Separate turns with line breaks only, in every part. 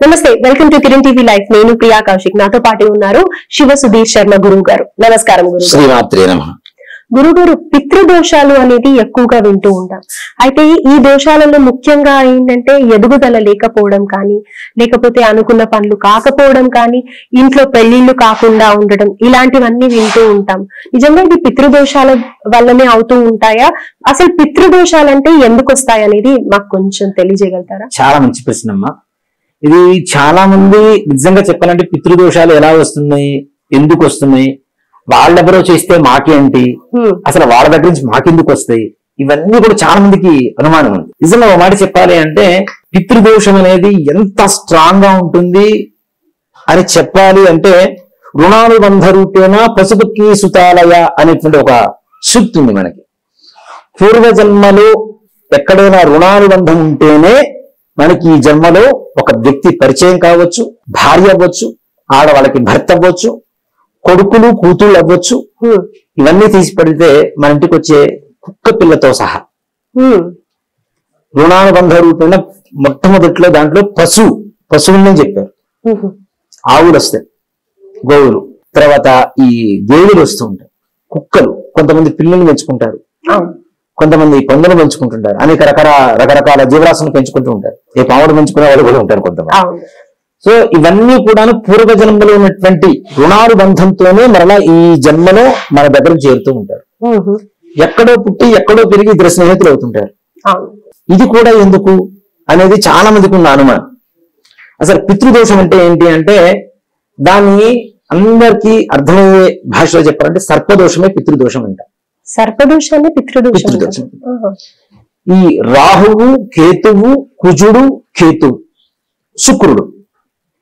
నమస్తే, welcome to Kiran TV live. నేను ప్రియా కౌశిక్. నాతో పాటు ఉన్నారు శివ సుధీర్ శర్మ గురువు గారు. నమస్కారం గురువు.
శ్రీమాత్రే నమః.
గురువు గారు, పితృదోషాలు అనేది ఎక్కువగా వింటూ ఉంటాం. అయితే ఈ దోషాలలో ముఖ్యంగా ఏంటంటే ఎదుగుదల లేకపోవడం కానీ, లేకపోతే అనుకున్న పనులు కాకపోవడం కానీ, ఇంట్లో పెళ్లిళ్లు కాకుండా ఉండడం, ఇలాంటివన్నీ వింటూ ఉంటాం. నిజంగా ఇది పితృదోషాల వల్లనే అవుతూ ఉంటాయా? అసలు పితృదోషాలంటే ఎందుకు వస్తాయి అనేది మాకు కొంచెం తెలియజేయగలుగుతారా?
చాలా మంచి ప్రశ్న అమ్మా. ఇది చాలా మంది నిజంగా చెప్పాలంటే పితృదోషాలు ఎలా వస్తున్నాయి, ఎందుకు వస్తున్నాయి, వాళ్ళెవరో చేస్తే మాకేంటి, అసలు వాళ్ళ దగ్గర నుంచి మాకెందుకు వస్తాయి, ఇవన్నీ కూడా చాలా మందికి అనుమానం ఉంది. నిజంగా ఒక మాట చెప్పాలి అంటే పితృదోషం అనేది ఎంత స్ట్రాంగ్ గా ఉంటుంది అని చెప్పాలి అంటే, రుణానుబంధ రూపేణ పశుపతి సుతాలయ అనేటువంటి ఒక సూక్తి ఉంది మనకి. పూర్వజన్మలో ఎక్కడైనా రుణానుబంధం ఉంటేనే మనకి ఈ జన్మలో ఒక వ్యక్తి పరిచయం కావచ్చు, భార్య అవ్వచ్చు, ఆడవాళ్ళకి భర్త అవ్వచ్చు, కొడుకులు కూతుళ్ళు అవ్వచ్చు. ఇవన్నీ తీసి పెడితే మన ఇంటికి వచ్చే కుక్క పిల్లతో సహా రుణానుబంధ రూపేణ మొట్టమొదట్లో దాంట్లో పశువులని చెప్పారు. ఆవులు వస్తాయి, గోవులు, తర్వాత ఈ గేదెలు వస్తూ ఉంటాయి, కుక్కలు, కొంతమంది పిల్లల్ని పెంచుకుంటారు, కొంతమంది పందులు పెంచుకుంటుంటారు, అనేక రకరకాల జీవరాశులను పెంచుకుంటూ ఉంటారు. ఏ పాముడు పెంచుకునే వాళ్ళు కూడా ఉంటారు కొంతమంది. సో ఇవన్నీ కూడా పూర్వజన్మలో ఉన్నటువంటి రుణానుబంధంతోనే మరలా ఈ జన్మలో మన దగ్గర చేరుతూ ఉంటారు. ఎక్కడో పుట్టి ఎక్కడో పెరిగి ఇద్దరు స్నేహితులు అవుతుంటారు. ఇది కూడా ఎందుకు అనేది చాలా మందికి ఉన్న అనుమానం. అసలు పితృదోషం అంటే ఏంటి అంటే, దాన్ని అందరికీ అర్థమయ్యే భాషలో చెప్పాలంటే సర్పదోషమే పితృదోషం అంట.
సర్పదోషాన్ని పితృదోషం.
ఈ రాహువు, కేతువు, కుజుడు, కేతువు, శుక్రుడు,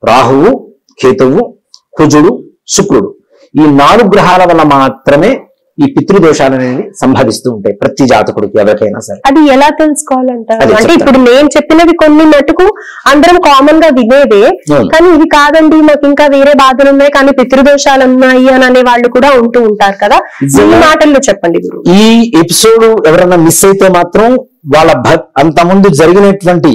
రాహువు, కేతువు, కుజుడు, శుక్రుడు, ఈ 4 గ్రహాల వల్ల మాత్రమే ఈ పితృదోషాలు అనేది సంభవిస్తూ ఉంటాయి ప్రతి జాతకుడికి ఎవరికైనా సరే.
అది ఎలా తెలుసుకోవాలంటారు? అంటే ఇప్పుడు నేను చెప్పినవి కొన్ని మటుకు అందరం కామన్ గా వినేదే, కానీ ఇది కాదండి మాకు ఇంకా వేరే బాధలు ఉన్నాయి కానీ పితృదోషాలు ఉన్నాయి అని అనే వాళ్ళు కూడా ఉంటూ ఉంటారు కదా. ఈ మాటల్లో చెప్పండి గురు.
ఈ ఎపిసోడ్ ఎవరైనా మిస్ అయితే మాత్రం వాళ్ళ అంతకుముందు జరిగినటువంటి,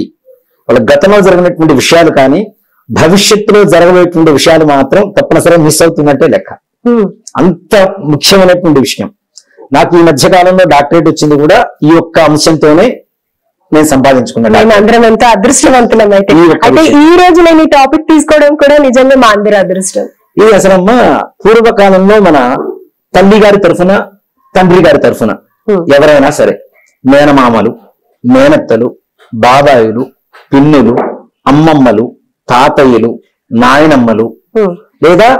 వాళ్ళ గతంలో జరిగినటువంటి విషయాలు కానీ భవిష్యత్తులో జరగబోయేటువంటి విషయాలు మాత్రం తప్పనిసరిగా మిస్ అవుతుందంటే లెక్క. అంత ముఖ్యమైనటువంటి విషయం. నాకు ఈ మధ్య కాలంలో డాక్టరేట్ వచ్చింది కూడా ఈ యొక్క అంశంతోనే నేను సంపాదించుకున్నాను.
అందరం ఎంతో అదృష్టవంతులం. అయితే ఈ రోజు నేను ఈ టాపిక్ తీసుకోవడం కూడా నిజంగా మా అందరి అదృష్టం.
ఇది అసలమ్మా పూర్వకాలంలో మన తల్లి గారి తరఫున, తండ్రి గారి తరఫున ఎవరైనా సరే మేనమామలు, మేనత్తలు, బాబాయిలు, పిన్నులు, అమ్మమ్మలు, తాతయ్యలు, నాయనమ్మలు, లేదా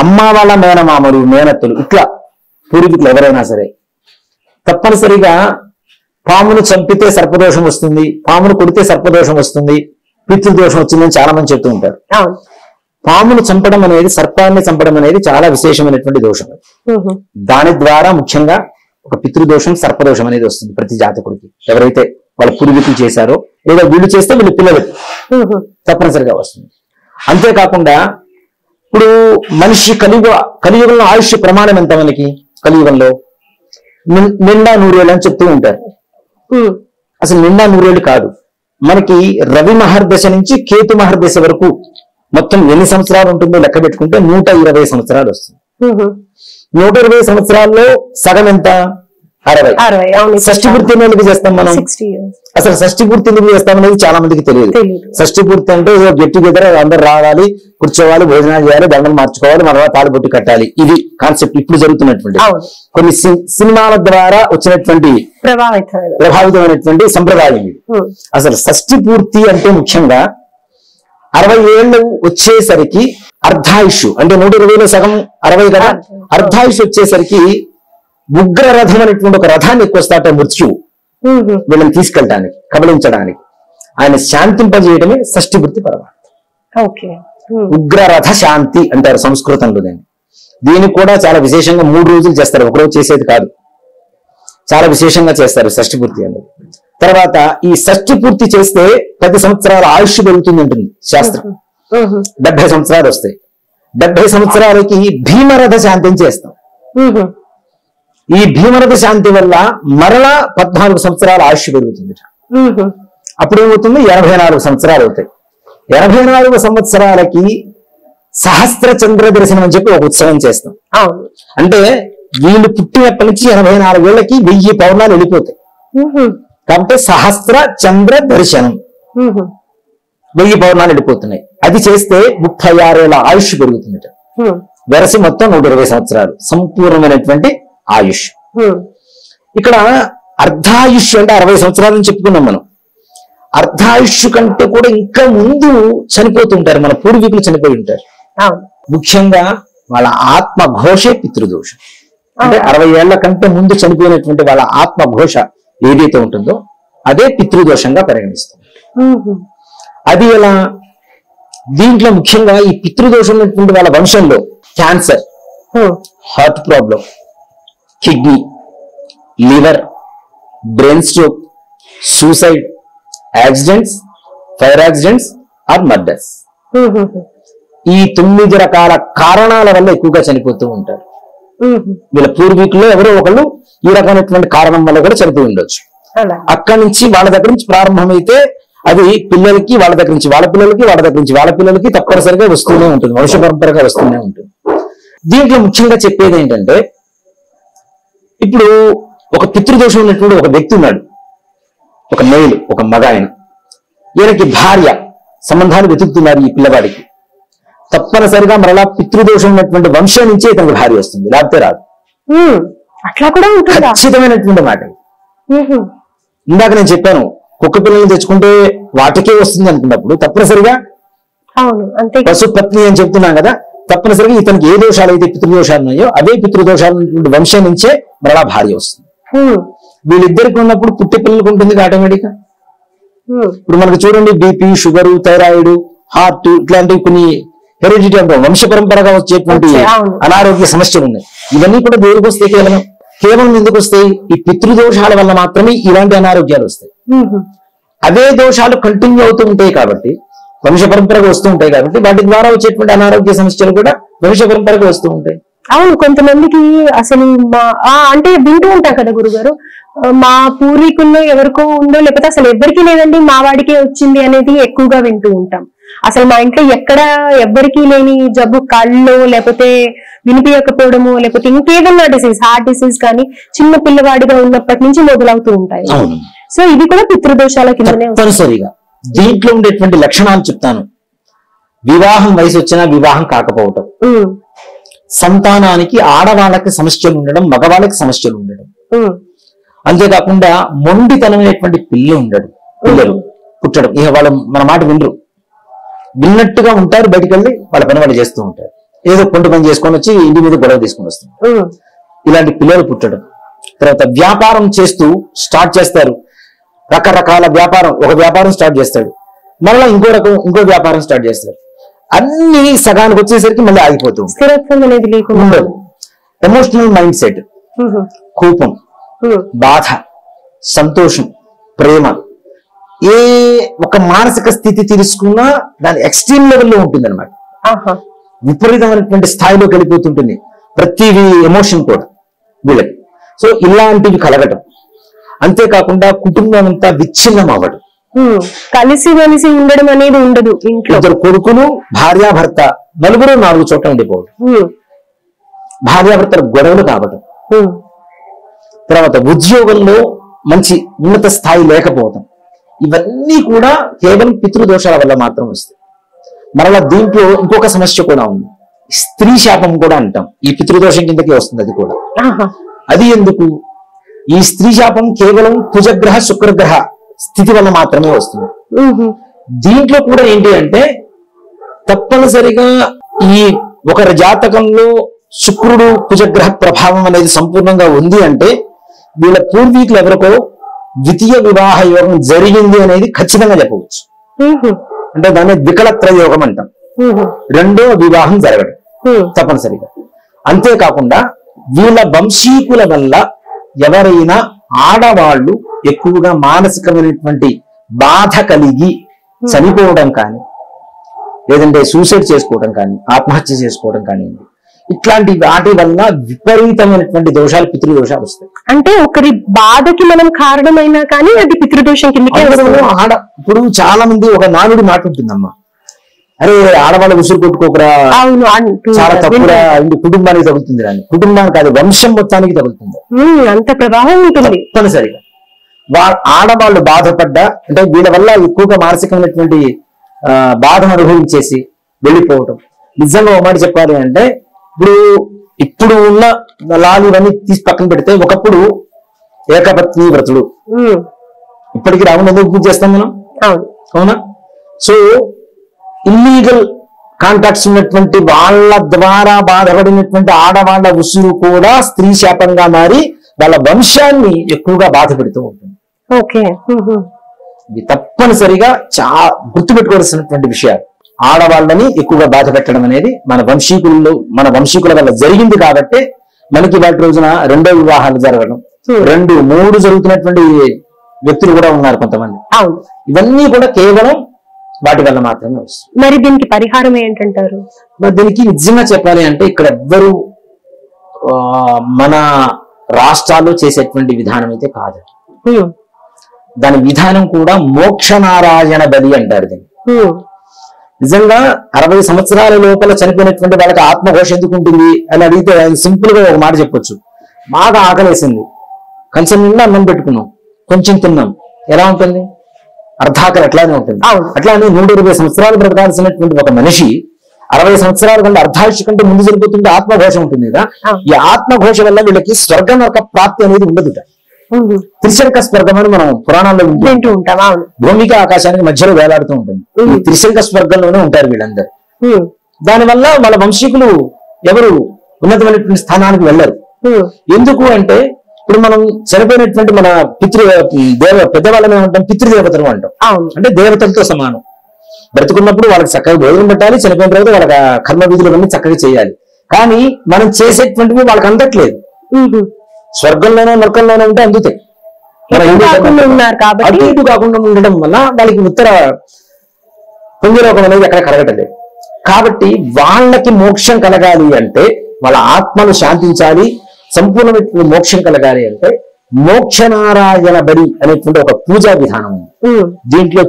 అమ్మ వాళ్ళ మేనమామలు, మేనత్తలు, ఇట్లా పూర్వీకులు ఎవరైనా సరే తప్పనిసరిగా పామును చంపితే సర్పదోషం వస్తుంది, పామును కొడితే సర్పదోషం వస్తుంది, పితృదోషం వచ్చిందని చాలా మంది చెప్తూ ఉంటారు. పామును చంపడం అనేది, సర్పాన్ని చంపడం అనేది చాలా విశేషమైనటువంటి దోషం. దాని ద్వారా ముఖ్యంగా ఒక పితృదోషం, సర్పదోషం అనేది వస్తుంది ప్రతి జాతకుడికి. ఎవరైతే వాళ్ళ పూర్వీకులు చేశారో లేదా వీళ్ళు చేస్తే వీళ్ళు పిల్లలకి తప్పనిసరిగా వస్తుంది. అంతేకాకుండా ఇప్పుడు మనిషి కలియుగంలో ఆయుష్ ప్రమాణం ఎంత మనకి? కలియుగంలో నిండా 100 ఏళ్ళు అని చెప్తూ ఉంటారు. అసలు నిండా 100 ఏళ్ళు కాదు. మనకి రవి మహర్దశ నుంచి కేతు మహర్దశ వరకు మొత్తం ఎన్ని సంవత్సరాలు ఉంటుందో లెక్క పెట్టుకుంటే 120 సంవత్సరాలు వస్తుంది. 120 సంవత్సరాల్లో సగం ఎంత? 60. షష్ఠి పూర్తి ఎందుకు చేస్తాం మనం? అసలు షష్ఠి పూర్తి ఎందుకు చేస్తామనేది చాలా మందికి తెలియదు. షష్ఠి పూర్తి అంటే గెట్ టుగెదర్, అందరు రావాలి, కూర్చోవాలి, భోజనాలు చేయాలి, దండలు మార్చుకోవాలి, మన తాళిబొట్టు కట్టాలి. ఇది కాన్సెప్ట్ ఇప్పుడు జరుగుతున్నటువంటి కొన్ని సినిమాల ద్వారా వచ్చినటువంటి ప్రభావితమైనటువంటి సంప్రదాయం ఇది. అసలు షష్ఠి పూర్తి అంటే ముఖ్యంగా 60 ఏళ్ళు వచ్చేసరికి అర్ధాయుష్, అంటే 120లో సగం 60 కదా, అర్ధాయుష్ వచ్చేసరికి ఉగ్రరథం అనేటువంటి ఒక రథాన్ని ఎక్కువస్తాట మృత్యువు వీళ్ళని తీసుకెళ్ళడానికి, కబలించడానికి. ఆయన శాంతింపజేయడమే షష్ఠి పూర్తి పరమార్థం. ఉగ్రరథ శాంతి అంటారు సంస్కృతంలో. దీన్ని కూడా చాలా విశేషంగా 3 రోజులు చేస్తారు, ఒకరోజు చేసేది కాదు, చాలా విశేషంగా చేస్తారు షష్ఠి పూర్తి అనేది. తర్వాత ఈ షష్ఠి పూర్తి చేస్తే 10 సంవత్సరాల ఆయుష్ పెరుగుతుంది ఉంటుంది శాస్త్రం. 70 సంవత్సరాలు వస్తాయి. 70 సంవత్సరాలకి భీమరథ శాంతిని చేస్తాం. ఈ భీమరథ శాంతి వల్ల మరలా 14 సంవత్సరాల ఆయుష్ పెరుగుతుంది. అప్పుడు ఏమవుతుంది? 84 సంవత్సరాలు అవుతాయి. 84 సంవత్సరాలకి సహస్ర చంద్ర దర్శనం అని చెప్పి ఒక ఉత్సవం చేస్తాం.
అవును.
అంటే వీళ్ళు పుట్టినప్పటి నుంచి 84 ఏళ్ళకి 1000 పౌర్ణాలు వెళ్ళిపోతాయి. కాబట్టి సహస్ర చంద్ర దర్శనం 1000 పౌర్ణాలు వెళ్ళిపోతున్నాయి. అది చేస్తే 36 ఏళ్ళ ఆయుష్ పెరుగుతుంది. వెరసి మొత్తం 120 సంవత్సరాలు సంపూర్ణమైనటువంటి ఆయుష్. ఇక్కడ అర్ధాయుష్ అంటే 60 సంవత్సరాలని చెప్పుకున్నాం మనం. అర్ధాయుష్ కంటే కూడా ఇంకా ముందు చనిపోతుంటారు, మన పూర్వీకులు చనిపోయి ఉంటారు. ముఖ్యంగా వాళ్ళ ఆత్మ ఘోషే పితృదోషం. అంటే 60 ఏళ్ల కంటే ముందు చనిపోయినటువంటి వాళ్ళ ఆత్మ ఘోష ఏదైతే ఉంటుందో అదే పితృదోషంగా పరిగణిస్తాం. అది ఎలా? దీంట్లో ముఖ్యంగా ఈ పితృదోషం ఉన్నటువంటి వాళ్ళ వంశంలో cancer, heart problem, kidney, liver, brain stroke, suicide, accidents, fire accidents or murders, ఈ 9 రకాల కారణాల వల్ల ఎక్కువగా చనిపోతూ ఉంటారు. వీళ్ళ పూర్వీకుల్లో ఎవరో ఒకళ్ళు ఈ రకమైనటువంటి కారణం వల్ల కూడా చనిపోయి ఉండొచ్చు. అక్కడి నుంచి వాళ్ళ దగ్గర నుంచి ప్రారంభమైతే అది పిల్లలకి, వాళ్ళ దగ్గర నుంచి వాళ్ళ పిల్లలకి, వాళ్ళ దగ్గర నుంచి వాళ్ళ పిల్లలకి తప్పనిసరిగా వస్తూనే ఉంటుంది, వంశ పరంపరగా వస్తూనే ఉంటుంది. దీంట్లో ముఖ్యంగా చెప్పేది ఏంటంటే, ఇప్పుడు ఒక పితృదోషం ఉన్నటువంటి ఒక వ్యక్తి ఉన్నాడు, ఒక మేలు, ఒక మగ ఆయన. ఈయనకి భార్య సంబంధాలు వెతుకుతున్నారు ఈ పిల్లవాడికి. తప్పనిసరిగా మరలా పితృదోషం ఉన్నటువంటి వంశం నుంచే ఇతనికి భార్య వస్తుంది, లేకపోతే రాదు.
అట్లా కూడా
ఖచ్చితమైనటువంటి మాట. ఇందాక నేను చెప్పాను, కుక్క పిల్లల్ని తెచ్చుకుంటే వాటికే వస్తుంది అనుకున్నప్పుడు తప్పనిసరిగా పశుపత్ని అని చెప్తున్నాం కదా, తప్పనిసరిగా ఇతనికి ఏ దోషాలు అయితే పితృదోషాలు ఉన్నాయో అవే పితృదోషాలు వంశం నుంచే మరలా భార్య వస్తుంది. వీళ్ళిద్దరికి ఉన్నప్పుడు పుట్టి పిల్లలకు ఉంటుంది ఆటోమేటిక్ గా. ఇప్పుడు మనకు చూడండి, బీపీ, షుగర్, థైరాయిడ్, హార్ట్ ఇట్లాంటివి కొన్ని హెరిడిటీ అంటాం, వంశ పరంపరగా వచ్చేటువంటి అనారోగ్య సమస్యలు ఉన్నాయి. ఇవన్నీ కూడా దేనికి వస్తాయి? కేవలం ఎందుకు వస్తాయి? ఈ పితృదోషాల వల్ల మాత్రమే ఇలాంటి అనారోగ్యాలు వస్తాయి. అదే దోషాలు కంటిన్యూ అవుతూ ఉంటాయి కాబట్టి, వంశ పరంపరగా వస్తూ ఉంటాయి కాబట్టి, వాటి ద్వారా వచ్చేటువంటి అనారోగ్య సమస్యలు కూడా వంశ పరంపరగా వస్తూ ఉంటాయి.
అవును. కొంతమందికి అసలు అంటే వింటూ ఉంటాం కదా గురుగారు, మా పూర్వీకుల్లో ఎవరికో ఉందో లేకపోతే అసలు ఎవరికి లేదండి మా వాడికే వచ్చింది అనేది ఎక్కువగా వింటూ ఉంటాం. అసలు మా ఇంట్లో ఎక్కడ ఎవ్వరికీ లేని జబ్బు, కళ్ళు లేకపోతే వినిపించకపోవడము, లేకపోతే ఇంకేదన్నా డిసీజ్, హార్ట్ డిసీజ్ కానీ చిన్న పిల్లవాడిగా ఉన్నప్పటి నుంచి మొదలవుతూ ఉంటాయి. సో ఇది కూడా పితృదోషాల కిందనే
తప్పనిసరిగా. దీంట్లో ఉండేటువంటి లక్షణాలు చెప్తాను. వివాహం వయసు వచ్చినా వివాహం కాకపోవటం, సంతానానికి ఆడవాళ్ళకి సమస్యలు ఉండడం, మగవాళ్ళకి సమస్యలు ఉండడం, అంతేకాకుండా మొండితనమైనటువంటి పిల్లలు పుట్టడం. ఇక వాళ్ళు మన మాట వినరు, విన్నట్టుగా ఉంటారు, బయటికి వెళ్ళి వాళ్ళ పని వాళ్ళు చేస్తూ ఉంటారు, ఏదో కొంత పని చేసుకొని వచ్చి ఇంటి మీద గొడవ తీసుకొని వస్తారు. ఇలాంటి పిల్లలు పుట్టడం. తర్వాత వ్యాపారం చేస్తూ స్టార్ట్ చేస్తారు, రకరకాల వ్యాపారం, ఒక వ్యాపారం స్టార్ట్ చేస్తాడు, మళ్ళీ ఇంకో వ్యాపారం స్టార్ట్ చేస్తాడు. అన్ని సగానికి వచ్చేసరికి మళ్ళీ ఆగిపోతూ ఉండదు. ఎమోషనల్ మైండ్ సెట్, కోపం, బాధ, సంతోషం, ప్రేమ, ఏ ఒక మానసిక స్థితి తీసుకున్నా దాని ఎక్స్ట్రీమ్ లెవెల్లో ఉంటుంది అనమాట. విపరీతమైనటువంటి స్థాయిలోకి వెళ్ళిపోతుంటుంది ప్రతి ఎమోషన్ కూడా వీళ్ళకి. సో ఇలాంటివి కలగటం, అంతేకాకుండా కుటుంబం అంతా విచ్ఛిన్నం అవ్వడం,
కలిసి ఉండడం అనేది ఉండదు. ఇంట్లో
2 కొడుకులు, భార్యాభర్త, 4 చోట్ల ఉండిపోవడం, భార్యాభర్తల గొడవలు కావడం, తర్వాత ఉద్యోగంలో మంచి ఉన్నత స్థాయి లేకపోవడం, ఇవన్నీ కూడా కేవలం పితృదోషాల వల్ల మాత్రం వస్తాయి. మరలా దీంట్లో ఇంకొక సమస్య కూడా ఉంది, స్త్రీ శాపం కూడా అంటాం. ఈ పితృదోషం కిందకి వస్తుంది అది కూడా. అది ఎందుకు? ఈ స్త్రీ శాపం కేవలం కుజగ్రహ, శుక్రగ్రహ స్థితి వల్ల మాత్రమే వస్తుంది. దీంట్లో కూడా ఏంటి అంటే, తప్పనిసరిగా ఈ ఒకరి జాతకంలో శుక్రుడు కుజగ్రహ ప్రభావం అనేది సంపూర్ణంగా ఉంది అంటే, వీళ్ళ పూర్వీకులు ఎవరికో ద్వితీయ వివాహ యోగం జరిగింది అనేది ఖచ్చితంగా చెప్పవచ్చు. అంటే దాన్ని వికలత్ర యోగం అంటాం. 2వ వివాహం జరగడం తప్పనిసరిగా. అంతేకాకుండా వీళ్ళ వంశీకుల వల్ల ఎవరైనా ఆడవాళ్ళు ఎక్కువగా మానసికమైనటువంటి బాధ కలిగి చనిపోవడం కానీ, లేదంటే సూసైడ్ చేసుకోవడం కానీ, ఆత్మహత్య చేసుకోవడం కానీ, ఇట్లాంటి వాటి వల్ల విపరీతమైనటువంటి దోషాలు, పితృదోషాలు వస్తాయి.
అంటే ఒకరి బాధకి మనం కారణమైనా కానీ అది పితృదోషం కిందకే.
ఇప్పుడు చాలా మంది ఒక నానుడి మాట ఉంటుందమ్మా, అరే ఆడవాళ్ళు ఉసురు కొట్టుకోకరా,
అవును
చాలా తప్పురా, కుటుంబానికి తగులుతుంది అని. కుటుంబానికి అది వంశం మొత్తానికి తగులుతుంది,
అంత ప్రభావం ఉంటుంది
తప్పనిసరిగా. ఆడవాళ్ళు బాధపడ్డా అంటే వీళ్ళ వల్ల ఎక్కువగా మానసికమైనటువంటి బాధను అనుభవించేసి వెళ్ళిపోవటం. నిజంగా ఒక మాట చెప్పాలి అంటే ఇప్పుడు ఉన్న లాలు ఇవన్నీ తీసి పక్కన పెడితే ఒకప్పుడు ఏకపత్ని వ్రతులు ఇప్పటికి రావణ ఎందుకు పూజ చేస్తాం మనం, అవునా? సో ఇల్లీగల్ కాంటాక్ట్స్ ఉన్నటువంటి వాళ్ళ ద్వారా బాధపడినటువంటి ఆడవాళ్ల ఉసురు కూడా స్త్రీ శాపంగా మారి వాళ్ళ వంశాన్ని ఎక్కువగా బాధ పెడుతూ ఉంటుంది. ఇది తప్పనిసరిగా చాలా గుర్తుపెట్టుకోవాల్సినటువంటి విషయాలు. ఆడవాళ్ళని ఎక్కువగా బాధ పెట్టడం అనేది మన వంశీకుల వల్ల జరిగింది కాబట్టి మనకి వాటి రోజున రెండో వివాహాలు జరగడం, 2, 3 జరుగుతున్నటువంటి వ్యక్తులు కూడా ఉన్నారు కొంతమంది. ఇవన్నీ కూడా కేవలం వాటి వల్ల మాత్రమే వస్తుంది.
మరి దీనికి పరిహారం ఏంటంటారు?
మరి దీనికి నిజంగా చెప్పాలి అంటే ఇక్కడ ఎవ్వరు మన రాష్ట్రాల్లో చేసేటువంటి విధానం అయితే కాదు. దాని విధానం కూడా మోక్షనారాయణ బలి అంటారు దీన్ని. నిజంగా 60 సంవత్సరాల లోపల చనిపోయినటువంటి వాళ్ళకి ఆత్మఘోష ఎందుకు ఉంటుంది అని అడిగితే సింపుల్ గా ఒక మాట చెప్పొచ్చు. బాగా ఆకలేసింది, కంచెం నిండా అన్నం పెట్టుకున్నాం, కొంచెం తిన్నాం, ఎలా ఉంటుంది? అర్ధాకలి అట్లానే ఉంటుంది. అట్లానే 120 సంవత్సరాలు బ్రతకాల్సినటువంటి ఒక మనిషి 60 సంవత్సరాల కంటే అర్ధాయుష్ కంటే ముందు చనిపోతుంటే ఆత్మఘోష ఉంటుంది కదా. ఈ ఆత్మఘోష వల్ల వీళ్ళకి స్వర్గ నరక ప్రాప్తి అనేది ఉండదు. త్రిశంక స్వర్గం అని మనం పురాణాల్లో వింటూ ఉంటాం. భూమికి ఆకాశానికి మధ్యలో వేలాడుతూ ఉంటుంది. ఈ త్రిశంక స్వర్గంలోనే ఉంటారు వీళ్ళందరూ. దానివల్ల వాళ్ళ వంశీకులు ఎవరు ఉన్నతమైనటువంటి స్థానానికి వెళ్ళరు. ఎందుకు అంటే ఇప్పుడు మనం చనిపోయినటువంటి మన పెద్దవాళ్ళని ఏమంటాం, పితృదేవతలు అంటాం. అంటే దేవతలతో సమానం. బ్రతుకున్నప్పుడు వాళ్ళకి చక్కగా భోజనం పెట్టాలి, చనిపోయిన తర్వాత వాళ్ళ కర్మ విధులన్నీ చక్కగా చేయాలి. కానీ మనం చేసేటువంటివి వాళ్ళకి అందట్లేదు. స్వర్గంలోనే నరకంలోనే ఉంటే అందుతాయి. అటు ఇటు కాకుండా ఉండడం వల్ల వాళ్ళకి ఉత్తర పుణ్యలోకం అనేది ఎక్కడ కలగటలేదు. కాబట్టి వాళ్ళకి మోక్షం కలగాలి అంటే, వాళ్ళ ఆత్మలు శాంతించాలి, సంపూర్ణమైన మోక్షం కలగాలి అంటే మోక్షనారాయణ బలి అనేటువంటి ఒక పూజా విధానం ఉంది. దీంట్లో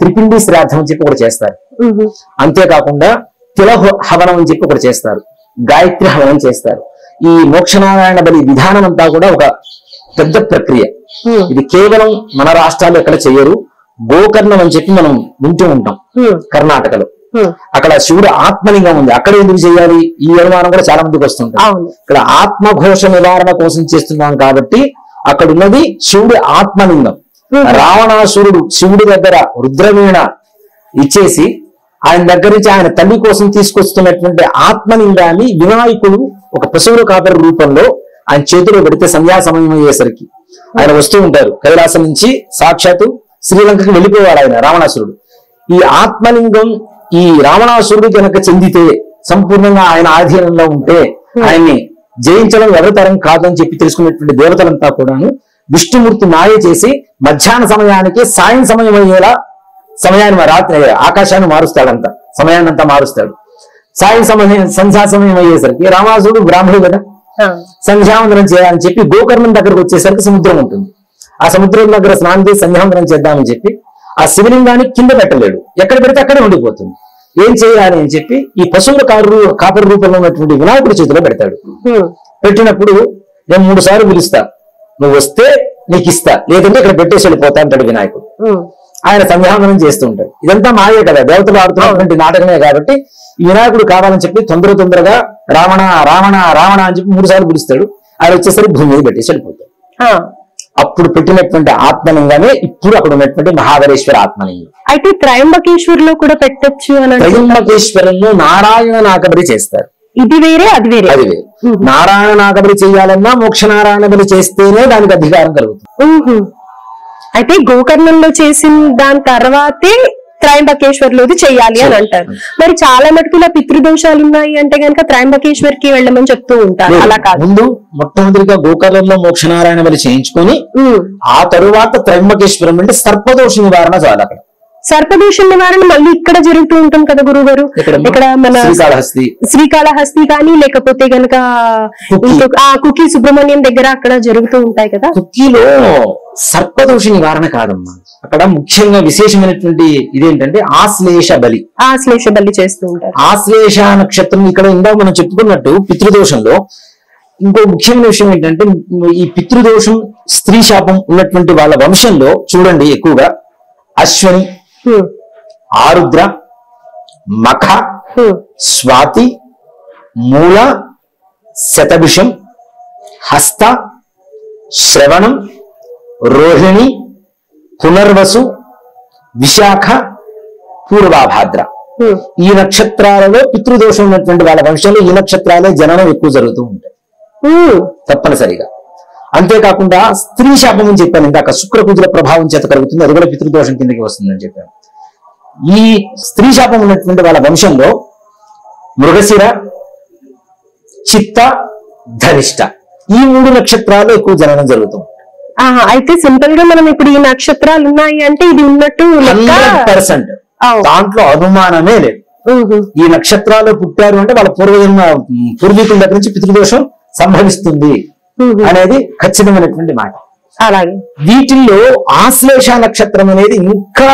త్రిపిండి శ్రాద్ధం అని చెప్పి ఒకటి చేస్తారు. అంతేకాకుండా తిల హవనం అని చెప్పి ఒకటి చేస్తారు, గాయత్రి హవనం చేస్తారు. ఈ మోక్షనారాయణ బలి విధానం అంతా కూడా ఒక పెద్ద ప్రక్రియ. ఇది కేవలం మన రాష్ట్రాల్లో ఎక్కడ చేయరు. గోకర్ణం అని చెప్పి మనం వింటూ ఉంటాం కర్ణాటకలో. అక్కడ శివుడు ఆత్మలింగం ఉంది, అక్కడ ఎందుకు చేయాలి ఈ అనుమానం కూడా చాలా మందికి వస్తుంటారు. ఇక్కడ ఆత్మఘోష నివారణ కోసం చేస్తున్నాం కాబట్టి అక్కడ ఉన్నది శివుడి ఆత్మలింగం. రావణాసురుడు శివుడి దగ్గర రుద్రవీణ ఇచ్చేసి ఆయన దగ్గర నుంచి ఆయన తల్లి కోసం తీసుకొస్తున్నటువంటి ఆత్మలింగాన్ని వినాయకుడు ఒక పశువుల కాపరి రూపంలో ఆయన చేతిలో పెడితే సంధ్యా సమయం అయ్యేసరికి ఆయన వస్తూ ఉంటారు. కైలాసం నుంచి సాక్షాత్తు శ్రీలంకకి వెళ్ళిపోయాడు ఆయన రావణాసురుడు. ఈ ఆత్మలింగం ఈ రావణాసురుడు కనుక చెందితే, సంపూర్ణంగా ఆయన ఆధీనంలో ఉంటే ఆయన్ని జయించడం ఎవరి తరం కాదని చెప్పి తెలుసుకున్నటువంటి దేవతలంతా కూడాను విష్ణుమూర్తి మాయ చేసి మధ్యాహ్న సమయానికి సాయం సమయం అయ్యేలా సమయాన్ని రాత్రి ఆకాశాన్ని మారుస్తాడంట, సమయాన్ని అంతా మారుస్తాడు. సాయం సమయం సంధ్యా సమయం అయ్యేసరికి రావణాసురుడు బ్రాహ్మణుడు కదా, సంధ్యావందనం చేయాలని చెప్పి గోకర్ణం దగ్గరకు వచ్చేసరికి సముద్రం ఉంటుంది. ఆ సముద్రం దగ్గర స్నానం చేసి సంధ్యావందనం చేద్దామని చెప్పి ఆ శివలింగాన్ని కింద పెట్టలేడు, ఎక్కడ పెడితే అక్కడే ఉండిపోతుంది. ఏం చేయాలి అని చెప్పి ఈ పశువుల కాపరి రూపంలో ఉన్నటువంటి వినాయకుడి చేతిలో పెడతాడు. పెట్టినప్పుడు నేను 3 సార్లు పిలుస్తా, నువ్వు వస్తే నీకు ఇస్తా, లేదంటే ఇక్కడ పెట్టేసి వెళ్ళిపోతా అంటాడు వినాయకుడు. ఆయన సంధ్యావందనం చేస్తూ ఉంటాడు. ఇదంతా మాయే కదా, దేవతలు ఆడుతున్నటువంటి నాటకమే. కాబట్టి ఈ వినాయకుడు కావాలని చెప్పి తొందరగా రావణ రావణ రావణ అని చెప్పి 3 సార్లు పిలుస్తాడు. ఆయన వచ్చేసరికి భూమి మీద పెట్టేసి వెళ్ళిపోతాడు. అప్పుడు పెట్టినటువంటి ఆత్మలింగమే ఇప్పుడు అక్కడ ఉన్నటువంటి మహాబలేశ్వర ఆత్మలింగం.
అయితే త్రయంబకేశ్వరంలో కూడా పెట్టచ్చు అని.
త్రయంబకేశ్వరంలో నారాయణ నాగబలి చేస్తారు.
ఇది వేరే అది వేరే.
అది వేరే. నారాయణ నాగబలి చేయాలన్నా మోక్షనారాయణ బలి చేస్తేనే దానికి అధికారం కలుగుతుంది.
అయితే గోకర్ణంలో చేసిన దాని తర్వాతే త్రయంబకేశ్వర్లోది చెయ్యాలి అని అంటారు. మరి చాలా మటుకులా పితృదోషాలు ఉన్నాయి అంటే గనక త్రయంబకేశ్వర్కి వెళ్ళమని చెప్తూ ఉంటారు. అలా కాదు,
ముందు మొట్టమొదటిగా గోకర్ణంలో మోక్షనారాయణ బలి చేయించుకొని ఆ తరువాత త్రయంబకేశ్వరం అంటే సర్పదోష నివారణ చాలు. అక్కడ
సర్పదోష నివారణ మళ్ళీ ఇక్కడ జరుగుతూ ఉంటుంది కదా గురువు గారు, ఇక్కడ మన శ్రీకాళహస్తి కానీ లేకపోతే గనక కుకీ సుబ్రహ్మణ్యం దగ్గర అక్కడ జరుగుతూ ఉంటాయి కదా.
కుకీలో సర్పదోష నివారణ కాదమ్మా, అక్కడ ముఖ్యంగా విశేషమైనటువంటి ఇదేంటంటే ఆశ్లేష బలి
చేస్తూ ఉంటారు.
ఆశ్లేష నక్షత్రం ఇక్కడ ఇందాక మనం చెప్పుకున్నట్టు పితృదోషంలో ఇంకో ముఖ్యమైన విషయం ఏంటంటే ఈ పితృదోషం స్త్రీ శాపం ఉన్నటువంటి వాళ్ళ వంశంలో చూడండి ఎక్కువగా అశ్వని, ఆరుద్ర, మఖ, స్వాతి, మూల, శతభిషం, హస్త, శ్రవణం, రోహిణి, పునర్వసు, విశాఖ, పూర్వాభాద్ర ఈ నక్షత్రాలలో పితృదోషం ఉన్నటువంటి వాళ్ళ వంశంలో ఈ నక్షత్రాలే జననం ఎక్కువ జరుగుతూ ఉంటాయి తప్పనిసరిగా. అంతేకాకుండా స్త్రీ శాపం అని చెప్పాను ఇందాక, శుక్రకుజుల ప్రభావం చేత కలుగుతుంది, అది కూడా పితృదోషం కిందకి వస్తుందని చెప్పాను. ఈ స్త్రీ శాపం ఉన్నటువంటి వాళ్ళ వంశంలో మృగశిర, చిత్త, ధనిష్ట ఈ 3 నక్షత్రాలు ఎక్కువ జననం జరుగుతుంది.
అయితే సింపుల్ గా మనం ఇప్పుడు ఈ నక్షత్రాలు ఉన్నాయి అంటే ఇది ఉన్నట్టు
100% దాంట్లో అనుమానమే లేదు. ఈ నక్షత్రాలు పుట్టారు అంటే వాళ్ళ పూర్వీకుల దగ్గర నుంచి పితృదోషం సంభవిస్తుంది అనేది ఖచ్చితమైనటువంటి మాట.
అలాగే
వీటిల్లో ఆశ్లేష నక్షత్రం అనేది ఇంకా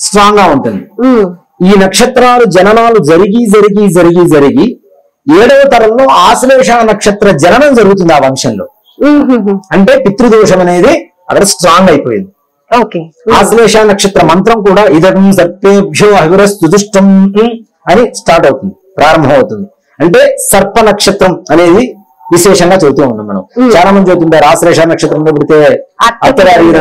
స్ట్రాంగ్ గా ఉంటుంది. ఈ నక్షత్రాలు జననాలు జరిగి 7వ తరంలో ఆశ్లేష నక్షత్ర జననం జరుగుతుంది ఆ వంశంలో. అంటే పితృదోషం అనేది అక్కడ స్ట్రాంగ్ అయిపోయింది. ఆశ్లేష నక్షత్ర మంత్రం కూడా ఇదం సర్పేభ్యో అహిరస్తుదుష్టం అని స్టార్ట్ అవుతుంది, ప్రారంభం అవుతుంది. అంటే సర్ప నక్షత్రం అనేది విశేషంగా చదువుతూ ఉన్నాం మనం. చాలా మంది చదువుతుంటారు ఆశ్లేష నక్షత్రంలో పుడితే అత్తగారికి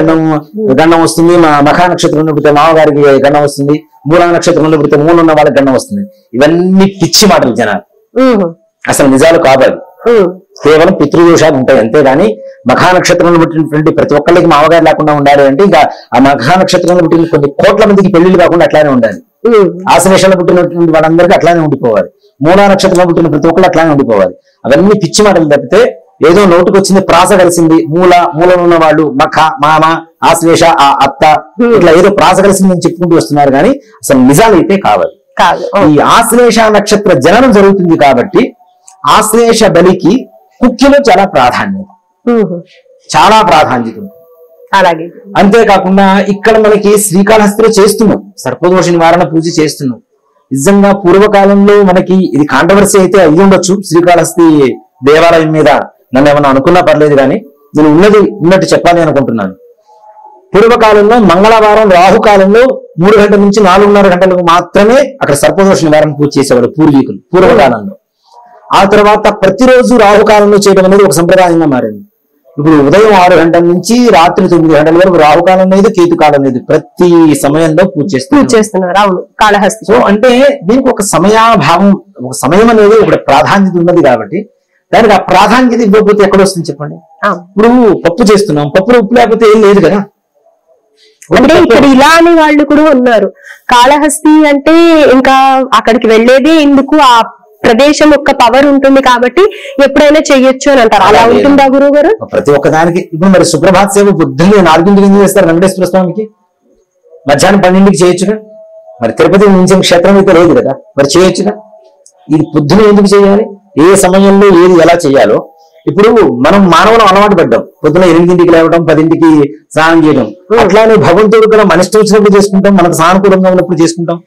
గండం వస్తుంది, మఖా నక్షత్రంలో పుడితే మామగారికి గండం వస్తుంది, మూలా నక్షత్రంలో పుడితే మూలున్న వాళ్ళకి గండం వస్తుంది. ఇవన్నీ పిచ్చి మాటలు జనాలు, అసలు నిజాలు కావాలి. కేవలం పితృదోషాలు ఉంటాయి అంతేగాని మఖా నక్షత్రంలో పుట్టినటువంటి ప్రతి ఒక్కరికి మామగారు లేకుండా ఉండాలి అంటే ఇంకా ఆ మఖా నక్షత్రంలో పుట్టిన కొన్ని కోట్ల మందికి పెళ్లిళ్ళు కాకుండా అట్లానే ఉండాలి. ఆశ్లేషంలో పుట్టినటువంటి వాళ్ళందరికీ అట్లానే ఉండిపోవాలి. మూలా నక్షత్రంలో పుట్టిన ప్రతి ఒక్కరు అట్లానే ఉండిపోవాలి. అవన్నీ పిచ్చి మాటలు తప్పితే ఏదో నోటుకు వచ్చింది ప్రాస కలిసింది, మూలలో ఉన్న వాళ్ళు మఖ, మామ, ఆశ్లేష, ఆ అత్త ఇట్లా ఏదో ప్రాస కలిసింది అని చెప్పుకుంటూ వస్తున్నారు కానీ అసలు నిజాలు అయితే కావాలి. ఈ ఆశ్లేష నక్షత్ర జననం జరుగుతుంది కాబట్టి ఆశ్లేష బలికి కుక్కిలో చాలా ప్రాధాన్యత ఉంటుంది.
అలాగే
అంతేకాకుండా ఇక్కడ మనకి శ్రీకాళహస్తిలో చేస్తున్నాం సర్పదోష నివారణ పూజ చేస్తున్నాం. నిజంగా పూర్వకాలంలో మనకి ఇది కాంట్రవర్సీ అయితే అయ్యి ఉండొచ్చు శ్రీకాళహస్తి దేవాలయం మీద, నన్ను ఏమన్నా అనుకున్నా పర్లేదు కానీ నేను ఉన్నట్టు చెప్పాలి అనుకుంటున్నాను. పూర్వకాలంలో మంగళవారం రాహుకాలంలో 3 గంటల నుంచి 4:30 గంటలకు మాత్రమే అక్కడ సర్పదోష నివారణ పూజ చేసేవాడు పూర్వీకులు పూర్వకాలంలో. ఆ తర్వాత ప్రతిరోజు రాహుకాలంలో చేయడం అనేది ఒక సంప్రదాయంగా మారింది. ఇప్పుడు ఉదయం 6 గంటల నుంచి రాత్రి 9 గంటల వరకు రాహుకాలం లేదు, కేతుకాలం లేదు, ప్రతి సమయంలో పూజ చేస్తున్నారు.
అవును కాళహస్తి.
సో అంటే దీనికి ఒక సమయాభావం, ఒక సమయం అనేది ఒక ప్రాధాన్యత ఉన్నది కాబట్టి దానికి ఆ ప్రాధాన్యత ఇవ్వకపోతే ఎక్కడ వస్తుంది చెప్పండి. ఇప్పుడు పప్పు చేస్తున్నాం, పప్పులో ఉప్పు లేకపోతే ఏం లేదు కదా.
అంటే ఇక్కడ ఇలా అనే వాళ్ళు కూడా ఉన్నారు. కాళహస్తి అంటే ఇంకా అక్కడికి వెళ్లేదే ఎందుకు, ఆ ప్రదేశం యొక్క పవర్ ఉంటుంది కాబట్టి ఎప్పుడైనా చెయ్యొచ్చు అని అంటారు. అలా ఉంటుందా గురువు గారు?
ప్రతి ఒక్కదానికి ఇప్పుడు మరి సుప్రభాత్ సేవ పొద్దున్నే 4ంటికి ఎందుకు చేస్తారు వెంకటేశ్వర స్వామికి? మధ్యాహ్నం 12ంటికి చేయొచ్చుగా. మరి తిరుపతి నుంచి క్షేత్రం అయితే లేదు కదా, మరి చేయొచ్చుగా. ఇది పొద్దున ఎందుకు చేయాలి, ఏ సమయంలో ఏది ఎలా చేయాలో ఇప్పుడు మనం మానవులు అలవాటు పడ్డాం. పొద్దున 8ంటికి లేవడం, 10ంటికి స్నానం చేయడం. అట్లానే భగవంతుడు కూడా మన ఇష్టం వచ్చినప్పుడు చేసుకుంటాం, మనకు సానుకూలంగా ఉన్నప్పుడు చేసుకుంటాం.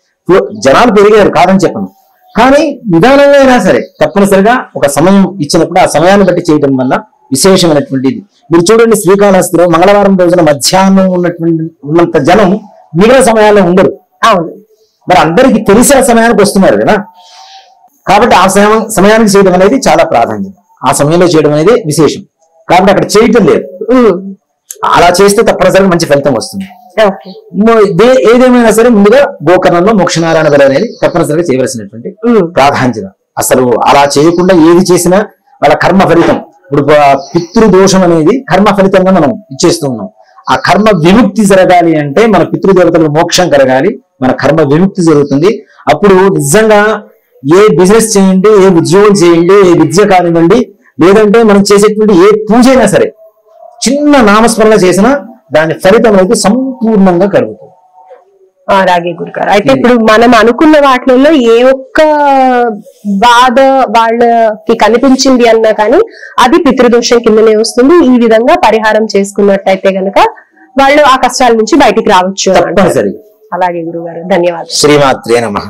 జనాలు పెరిగారు కాదని చెప్పను, కానీ నిదానంగా అయినా సరే తప్పనిసరిగా ఒక సమయం ఇచ్చినప్పుడు ఆ సమయాన్ని బట్టి చేయడం వల్ల విశేషమైనటువంటిది. మీరు చూడండి శ్రీకాళహస్తిలో మంగళవారం రోజున మధ్యాహ్నం ఉన్నంత జనం మిగిలిన సమయాల్లో ఉండరు. మరి అందరికి తెలిసే సమయానికి వస్తున్నారు కదా, కాబట్టి ఆ సమయానికి చేయడం అనేది చాలా ప్రాధాన్యత. ఆ సమయంలో చేయడం అనేది విశేషం కాబట్టి అక్కడ చేయటం లేదు. అలా చేస్తే తప్పనిసరిగా మంచి ఫలితం వస్తుంది. ఏదేమైనా సరే ముందుగా గోకర్ణంలో మోక్షనారాయణ బలి అనేది తప్పనిసరిగా చేయవలసినటువంటి ప్రాధాన్యత. అసలు అలా చేయకుండా ఏది చేసినా వాళ్ళ కర్మ ఫలితం, ఇప్పుడు పితృదోషం అనేది కర్మ ఫలితంగా మనం ఇచ్చేస్తూ ఉన్నాం. ఆ కర్మ విముక్తి జరగాలి అంటే మన పితృదేవతలకు మోక్షం కలగాలి, మన కర్మ విముక్తి జరుగుతుంది. అప్పుడు నిజంగా ఏ బిజినెస్ చేయండి, ఏ ఉద్యోగం చేయండి, ఏ విద్య కానివ్వండి, లేదంటే మనం చేసేటువంటి ఏ పూజ అయినా సరే చిన్న నామస్మరణ చేసినా దాని ఫలితం అయితే సంపూర్ణంగా కలుగుతుంది.
అలాగే గురుగారు. అయితే ఇప్పుడు మనం అనుకున్న వాటిలో ఏ ఒక్క బాధ వాళ్ళకి కనిపించింది అన్నా కానీ అది పితృదోషం కిందనే వస్తుంది. ఈ విధంగా పరిహారం చేసుకున్నట్టయితే గనక వాళ్ళు ఆ కష్టాల నుంచి బయటికి రావచ్చు.
తప్పనిసరి.
అలాగే గురుగారు, ధన్యవాదాలు.
శ్రీమాత్రే నమః.